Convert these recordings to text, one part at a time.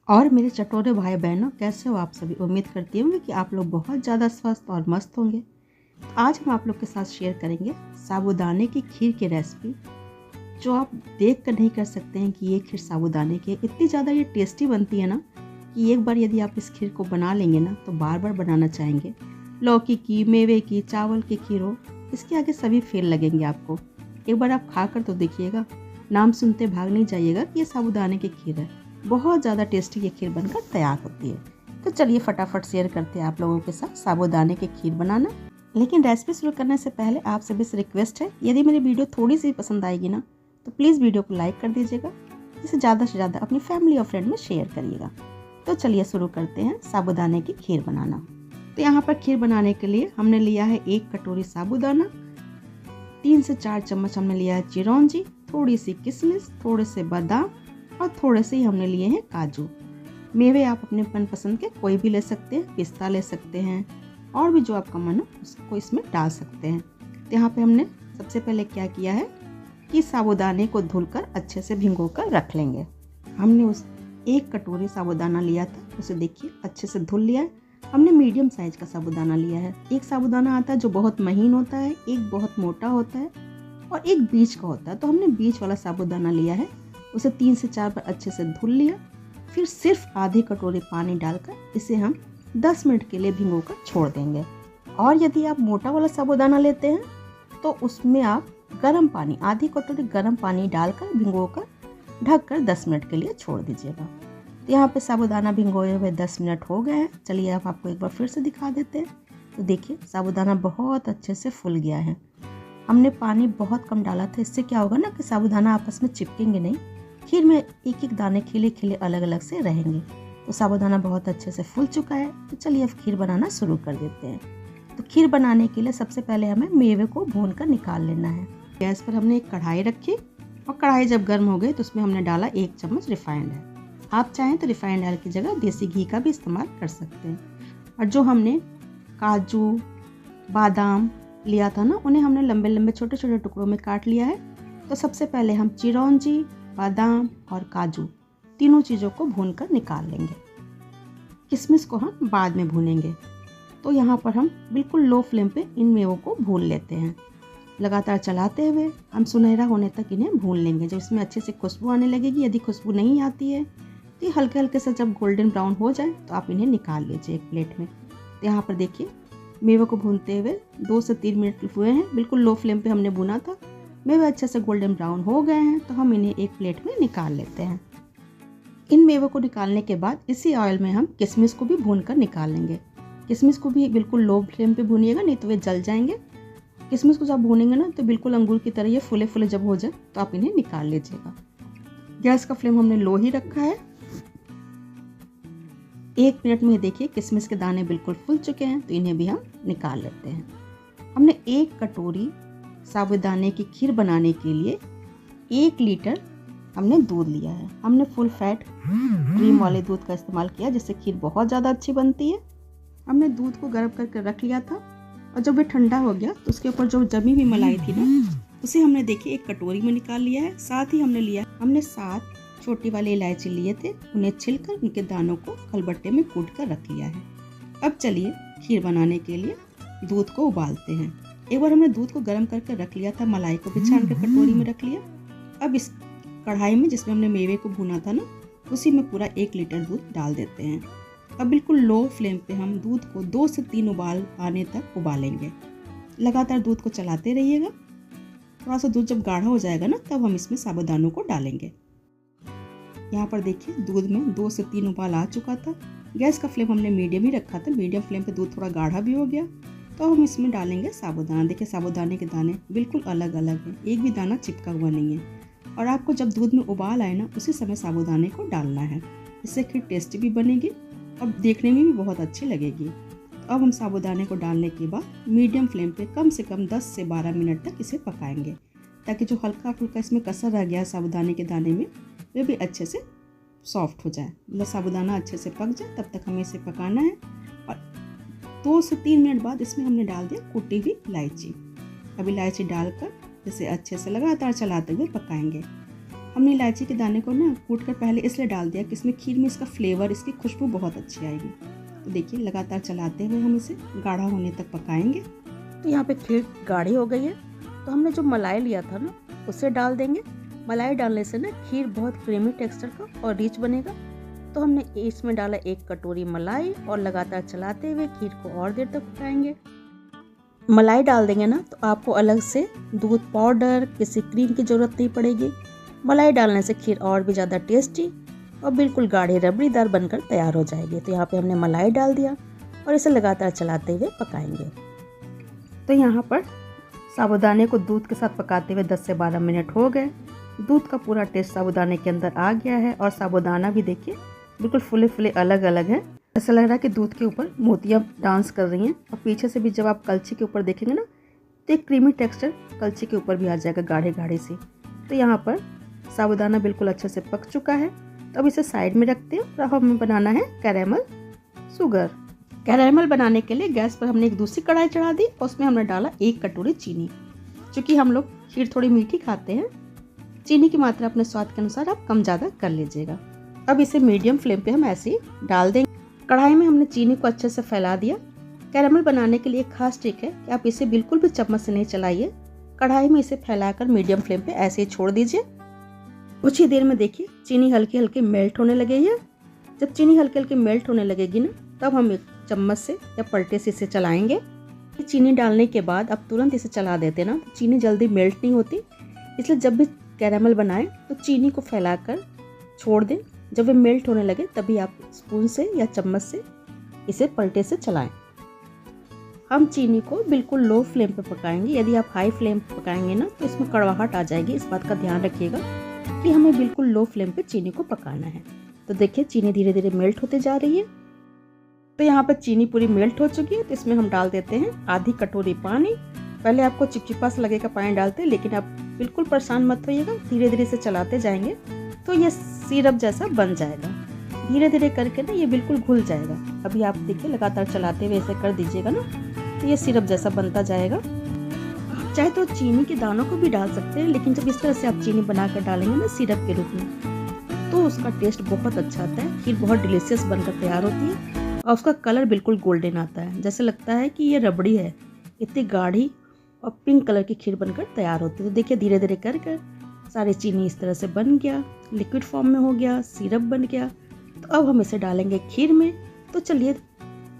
और मेरे चटोरे भाई बहनों, कैसे हो आप सभी। उम्मीद करती हूँ कि आप लोग बहुत ज़्यादा स्वस्थ और मस्त होंगे। तो आज हम आप लोग के साथ शेयर करेंगे साबूदाने की खीर की रेसिपी, जो आप देख कर नहीं कर सकते हैं कि ये खीर साबूदाने की है। इतनी ज़्यादा ये टेस्टी बनती है ना कि एक बार यदि आप इस खीर को बना लेंगे ना तो बार बार बनाना चाहेंगे। लौकी की, मेवे की, चावल की खीर हो, इसके आगे सभी फेल लगेंगे आपको। एक बार आप खा कर तो देखिएगा, नाम सुनते भाग नहीं जाइएगा कि ये साबूदाने की खीर है। बहुत ज़्यादा टेस्टी ये खीर बनकर तैयार होती है। तो चलिए फटाफट शेयर करते हैं आप लोगों के साथ साबूदाने की खीर बनाना। लेकिन रेसिपी शुरू करने से पहले आप सभी से रिक्वेस्ट है, यदि मेरी वीडियो थोड़ी सी पसंद आएगी ना तो प्लीज़ वीडियो को लाइक कर दीजिएगा। इसे ज़्यादा से ज़्यादा अपनी फैमिली और फ्रेंड में शेयर करिएगा। तो चलिए शुरू करते हैं साबूदाने की खीर बनाना। तो यहाँ पर खीर बनाने के लिए हमने लिया है 1 कटोरी साबूदाना, 3 से 4 चम्मच हमने लिया है चिरौंजी, थोड़ी सी किशमिश, थोड़े से बादाम और थोड़े से ही हमने लिए हैं काजू। मेवे आप अपने मनपसंद के कोई भी ले सकते हैं, पिस्ता ले सकते हैं और भी जो आपका मन हो उसको इसमें डाल सकते हैं। तो यहाँ पे हमने सबसे पहले क्या किया है कि साबूदाने को धुलकर अच्छे से भिगो कर रख लेंगे। हमने उस 1 कटोरी साबूदाना लिया था, उसे देखिए अच्छे से धुल लिया है। हमने मीडियम साइज का साबूदाना लिया है। एक साबूदाना आता है जो बहुत महीन होता है, एक बहुत मोटा होता है और एक बीच का होता है। तो हमने बीच वाला साबूदाना लिया है, उसे 3 से 4 बार अच्छे से धुल लिया। फिर सिर्फ आधी कटोरी पानी डालकर इसे हम 10 मिनट के लिए भिगोकर छोड़ देंगे। और यदि आप मोटा वाला साबूदाना लेते हैं तो उसमें आप गर्म पानी, आधी कटोरी गर्म पानी डालकर भिगोकर ढककर 10 मिनट के लिए छोड़ दीजिएगा। तो यहाँ पे साबूदाना भिगोए हुए 10 मिनट हो गए हैं। चलिए अब आपको एक बार फिर से दिखा देते हैं। तो देखिए साबूदाना बहुत अच्छे से फूल गया है। हमने पानी बहुत कम डाला था, इससे क्या होगा ना कि साबूदाना आपस में चिपकेंगे नहीं, खीर में एक एक दाने खिले खिले अलग अलग से रहेंगे। तो साबूदाना बहुत अच्छे से फूल चुका है। तो चलिए अब खीर बनाना शुरू कर देते हैं। तो खीर बनाने के लिए सबसे पहले हमें मेवे को भून कर निकाल लेना है। गैस पर हमने एक कढ़ाई रखी और कढ़ाई जब गर्म हो गई तो उसमें हमने डाला 1 चम्मच रिफाइंड है। आप चाहें तो रिफाइंड ऑयल की जगह देसी घी का भी इस्तेमाल कर सकते हैं। और जो हमने काजू बादाम लिया था ना, उन्हें हमने लंबे लंबे छोटे छोटे टुकड़ों में काट लिया है। तो सबसे पहले हम चिरौंजी, बादाम और काजू तीनों चीज़ों को भूनकर निकाल लेंगे। किशमिश को हम बाद में भूनेंगे। तो यहाँ पर हम बिल्कुल लो फ्लेम पे इन मेवों को भून लेते हैं। लगातार चलाते हुए हम सुनहरा होने तक इन्हें भून लेंगे। जब इसमें अच्छे से खुशबू आने लगेगी, यदि खुशबू नहीं आती है तो ये हल्के हल्के से जब गोल्डन ब्राउन हो जाए तो आप इन्हें निकाल लीजिए एक प्लेट में। तो यहाँ पर देखिए मेवे को भूनते हुए 2 से 3 मिनट हुए हैं। बिल्कुल लो फ्लेम पे हमने भुना था। मेवे अच्छे से गोल्डन ब्राउन हो गए हैं, तो हम इन्हें एक प्लेट में निकाल लेते हैं। इन मेवों को निकालने के बाद इसी ऑयल में हम किशमिश को भी भून कर निकाल लेंगे। किशमिश को भी बिल्कुल लो फ्लेम पे भूनिएगा, नहीं तो वे जल जाएंगे। किशमिश को जब भूनेंगे ना तो बिल्कुल अंगूर की तरह ये फूले फूले जब हो जाए तो आप इन्हें निकाल लीजिएगा। गैस का फ्लेम हमने लो ही रखा है। 1 मिनट में देखिए किशमिश के दाने बिल्कुल फूल चुके हैं, तो इन्हें भी हम निकाल लेते हैं। हमने 1 कटोरी साबूदाने की खीर बनाने के लिए 1 लीटर हमने दूध लिया है। हमने फुल फैट क्रीम वाले दूध का इस्तेमाल किया, जिससे खीर बहुत ज़्यादा अच्छी बनती है। हमने दूध को गर्म करके रख लिया था और जब ये ठंडा हो गया तो उसके ऊपर जो जमी हुई मलाई थी ना, उसे हमने देखिए एक कटोरी में निकाल लिया है। साथ ही हमने 7 छोटी वाली इलायची लिए थे, उन्हें छिलकर उनके दानों को खलबट्टे में कूट कर रख लिया है। अब चलिए खीर बनाने के लिए दूध को उबालते हैं। एक बार हमने दूध को गर्म करके रख लिया था, मलाई को भी छान कर कटोरी में रख लिया। अब इस कढ़ाई में जिसमें हमने मेवे को भुना था ना, उसी में पूरा 1 लीटर दूध डाल देते हैं। अब बिल्कुल लो फ्लेम पे हम दूध को 2 से 3 उबाल आने तक उबालेंगे। लगातार दूध को चलाते रहिएगा। थोड़ा सा दूध जब गाढ़ा हो जाएगा ना, तब हम इसमें साबूदानों को डालेंगे। यहाँ पर देखिए दूध में 2 से 3 उबाल आ चुका था। गैस का फ्लेम हमने मीडियम ही रखा था। मीडियम फ्लेम पे दूध थोड़ा गाढ़ा भी हो गया, तो हम इसमें डालेंगे साबूदाना। देखिए साबूदाने के दाने बिल्कुल अलग अलग हैं, एक भी दाना चिपका हुआ नहीं है। और आपको जब दूध में उबाल आए ना, उसी समय साबूदाने को डालना है। इससे खीर टेस्टी भी बनेगी और देखने में भी बहुत अच्छी लगेगी। तो अब हम साबूदाने को डालने के बाद मीडियम फ्लेम पे कम से कम 10 से 12 मिनट तक इसे पकाएंगे, ताकि जो हल्का फुल्का इसमें कसर रह गया है साबूदाने के दाने में, वे भी अच्छे से सॉफ्ट हो जाए। मतलब साबूदाना अच्छे से पक जाए, तब तक हमें इसे पकाना है। और 2 से 3 मिनट बाद इसमें हमने डाल दिया कुटी हुई इलायची। अब इलायची डालकर इसे अच्छे से लगातार चलाते हुए पकाएंगे। हमने इलायची के दाने को ना कूट कर पहले इसलिए डाल दिया कि इसमें खीर में इसका फ्लेवर, इसकी खुशबू बहुत अच्छी आएगी। तो देखिए लगातार चलाते हुए हम इसे गाढ़ा होने तक पकाएंगे। तो यहाँ पे खीर गाढ़ी हो गई है, तो हमने जो मलाई लिया था ना उसे डाल देंगे। मलाई डालने से ना खीर बहुत क्रीमी टेक्सचर का और रिच बनेगा। तो हमने इसमें डाला 1 कटोरी मलाई और लगातार चलाते हुए खीर को और देर तक पकाएंगे। मलाई डाल देंगे ना तो आपको अलग से दूध पाउडर, किसी क्रीम की ज़रूरत नहीं पड़ेगी। मलाई डालने से खीर और भी ज़्यादा टेस्टी और बिल्कुल गाढ़ी रबड़ीदार बनकर तैयार हो जाएगी। तो यहाँ पे हमने मलाई डाल दिया और इसे लगातार चलाते हुए पकाएंगे। तो यहाँ पर साबूदाने को दूध के साथ पकाते हुए 10 से 12 मिनट हो गए। दूध का पूरा टेस्ट साबूदाने के अंदर आ गया है और साबूदाना भी देखिए बिल्कुल फुले फुले अलग अलग है। ऐसा लग रहा है कि दूध के ऊपर मोतियाँ डांस कर रही हैं। और पीछे से भी जब आप कलछी के ऊपर देखेंगे ना तो एक क्रीमी टेक्सचर कलछी के ऊपर भी आ जाएगा गाढ़े गाढ़े से। तो यहाँ पर साबूदाना बिल्कुल अच्छे से पक चुका है। तो अब इसे साइड में रखते हैं और अब हमें बनाना है कैरेमल शुगर। कैरेमल बनाने के लिए गैस पर हमने एक दूसरी कढ़ाई चढ़ा दी और उसमें हमने डाला 1 कटोरी चीनी। चूँकि हम लोग खीर थोड़ी मीठी खाते हैं, चीनी की मात्रा अपने स्वाद के अनुसार आप कम ज़्यादा कर लीजिएगा। अब इसे मीडियम फ्लेम पे हम ऐसे ही डाल देंगे। कढ़ाई में हमने चीनी को अच्छे से फैला दिया। कैरेमल बनाने के लिए एक खास ट्रिक है कि आप इसे बिल्कुल भी चम्मच से नहीं चलाइए। कढ़ाई में इसे फैलाकर मीडियम फ्लेम पे ऐसे ही छोड़ दीजिए। कुछ ही देर में देखिए चीनी हल्की हल्की मेल्ट होने लगेगी। जब चीनी हल्की हल्की मेल्ट होने लगेगी ना तब हम एक चम्मच से या पलटे से इसे चलाएंगे। चीनी डालने के बाद अब तुरंत इसे चला देते ना तो चीनी जल्दी मेल्ट नहीं होती। इसलिए जब भी कैरेमल बनाएं तो चीनी को फैलाकर छोड़ दें। जब वे मेल्ट होने लगे तभी आप स्पून से या चम्मच से इसे पलटे से चलाएं। हम चीनी को बिल्कुल लो फ्लेम पर पकाएंगे। यदि आप हाई फ्लेम पर पकाएंगे ना तो इसमें कड़वाहट आ जाएगी। इस बात का ध्यान रखिएगा कि हमें बिल्कुल लो फ्लेम पे चीनी को पकाना है। तो देखिए चीनी धीरे धीरे मेल्ट होते जा रही है। तो यहाँ पर चीनी पूरी मेल्ट हो चुकी है। तो इसमें हम डाल देते हैं आधी कटोरी पानी। पहले आपको चिपचिपा सा लगेगा पानी डालते, लेकिन आप बिल्कुल परेशान मत होइएगा, धीरे धीरे से चलाते जाएंगे तो ये सिरप जैसा बन जाएगा। धीरे धीरे करके ना ये बिल्कुल घुल जाएगा। अभी आप देखिए लगातार चलाते हुए ऐसे कर दीजिएगा ना तो ये सिरप जैसा बनता जाएगा। चाहे तो चीनी के दानों को भी डाल सकते हैं, लेकिन जब इस तरह से आप चीनी बनाकर डालेंगे ना सिरप के रूप में तो उसका टेस्ट बहुत अच्छा आता है। खीर बहुत डिलीशियस बनकर तैयार होती है और उसका कलर बिल्कुल गोल्डन आता है, जैसे लगता है कि ये रबड़ी है। इतनी गाढ़ी और पिंक कलर की खीर बनकर तैयार होती है। तो देखिए धीरे धीरे कर सारी चीनी इस तरह से बन गया, लिक्विड फॉर्म में हो गया, सिरप बन गया। तो अब हम इसे डालेंगे खीर में। तो चलिए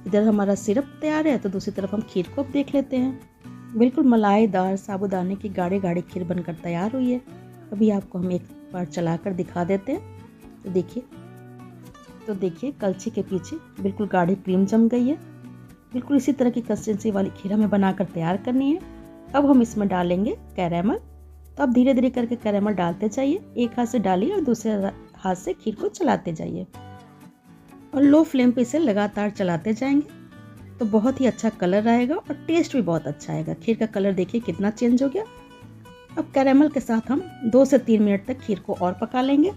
इधर हमारा सिरप तैयार है तो दूसरी तरफ हम खीर को अब देख लेते हैं। बिल्कुल मलाईदार साबूदाने की गाढ़ी गाढ़ी खीर बनकर तैयार हुई है। अभी आपको हम एक बार चलाकर दिखा देते हैं। तो देखिए कलछी के पीछे बिल्कुल गाढ़ी क्रीम जम गई है। बिल्कुल इसी तरह की कंसिस्टेंसी वाली खीर हमें बनाकर तैयार करनी है। अब हम इसमें डालेंगे कैरेमल। तो अब धीरे धीरे करके कैरेमल डालते जाइए। एक हाथ से डालिए और दूसरे हाथ से खीर को चलाते जाइए और लो फ्लेम पे इसे लगातार चलाते जाएंगे तो बहुत ही अच्छा कलर आएगा और टेस्ट भी बहुत अच्छा आएगा। खीर का कलर देखिए कितना चेंज हो गया। अब कैरेमल के साथ हम 2 से 3 मिनट तक खीर को और पका लेंगे।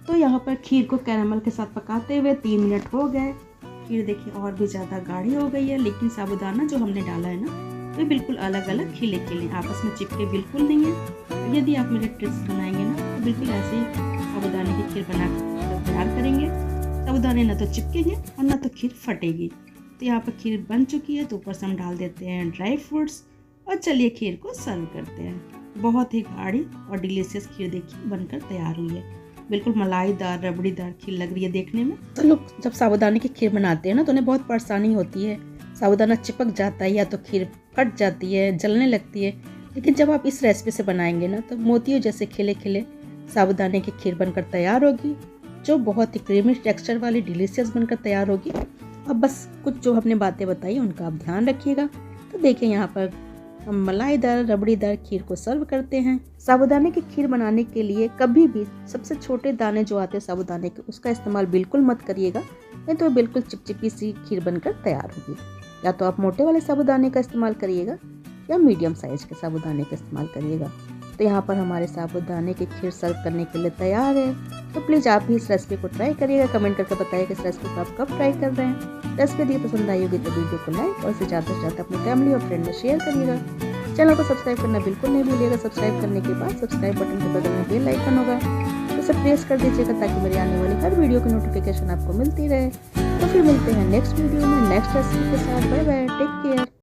तो यहाँ पर खीर को कैरेमल के साथ पकाते हुए 3 मिनट हो गए। खीर देखिए और भी ज़्यादा गाढ़ी हो गई है, लेकिन साबूदाना जो हमने डाला है ना वे बिल्कुल अलग अलग खिले खिले आपस में चिपके बिल्कुल नहीं है। यदि आप मेरे ट्रिक्स बनाएंगे ना तो बिल्कुल ऐसे ही साबूदाने की खीर बना कर तैयार करेंगे। साबूदाने ना तो चिपकेंगे और ना तो खीर फटेगी। तो यहाँ पर खीर बन चुकी है। तो ऊपर से हम डाल देते हैं ड्राई फ्रूट्स और चलिए खीर को सर्व करते हैं। बहुत ही गाढ़ी और डिलीशियस खीर देखिए बनकर तैयार हुई है। बिल्कुल मलाईदार रबड़ीदार खीर लग रही है देखने में। तो लोग जब साबूदाने की खीर बनाते हैं ना तो उन्हें बहुत परेशानी होती है। साबूदाना चिपक जाता है या तो खीर फट जाती है, जलने लगती है। लेकिन जब आप इस रेसिपी से बनाएंगे ना तो मोतियों जैसे खिले खिले साबूदाने की खीर बनकर तैयार होगी, जो बहुत ही क्रीमी टेक्सचर वाली डिलीशियस बनकर तैयार होगी। अब बस कुछ जो हमने बातें बताई उनका आप ध्यान रखिएगा। तो देखिए यहाँ पर हम मलाईदार रबड़ीदार खीर को सर्व करते हैं। साबूदाने की खीर बनाने के लिए कभी भी सबसे छोटे दाने जो आते हैं साबूदाने के उसका इस्तेमाल बिल्कुल मत करिएगा, नहीं तो बिल्कुल चिपचिपी सी खीर बनकर तैयार होगी। या तो आप मोटे वाले साबूदाने का इस्तेमाल करिएगा या मीडियम साइज के साबूदाने का इस्तेमाल करिएगा। तो यहाँ पर हमारे साबूदाने की खीर सर्व करने के लिए तैयार है। तो प्लीज़ आप भी इस रेसिपी को ट्राई करिएगा। कमेंट करके बताइए कि इस रेसिपी को आप कब ट्राई कर रहे हैं। रेसिपी यदि पसंद आई होगी तो वीडियो को लाइक और इसे ज़्यादा से ज़्यादा अपनी फैमिली और फ्रेंड में शेयर करिएगा। चैनल को सब्सक्राइब करना बिल्कुल नहीं भूलिएगा। सब्सक्राइब करने के बाद सब्सक्राइब बटन के बगल में बेल आइकन होगा, उसे प्रेस कर दीजिएगा ताकि मेरी आने वाली हर वीडियो की नोटिफिकेशन आपको मिलती रहे। तो फिर मिलते हैं नेक्स्ट वीडियो में नेक्स्ट रेसिपी के साथ। Bye bye, take care.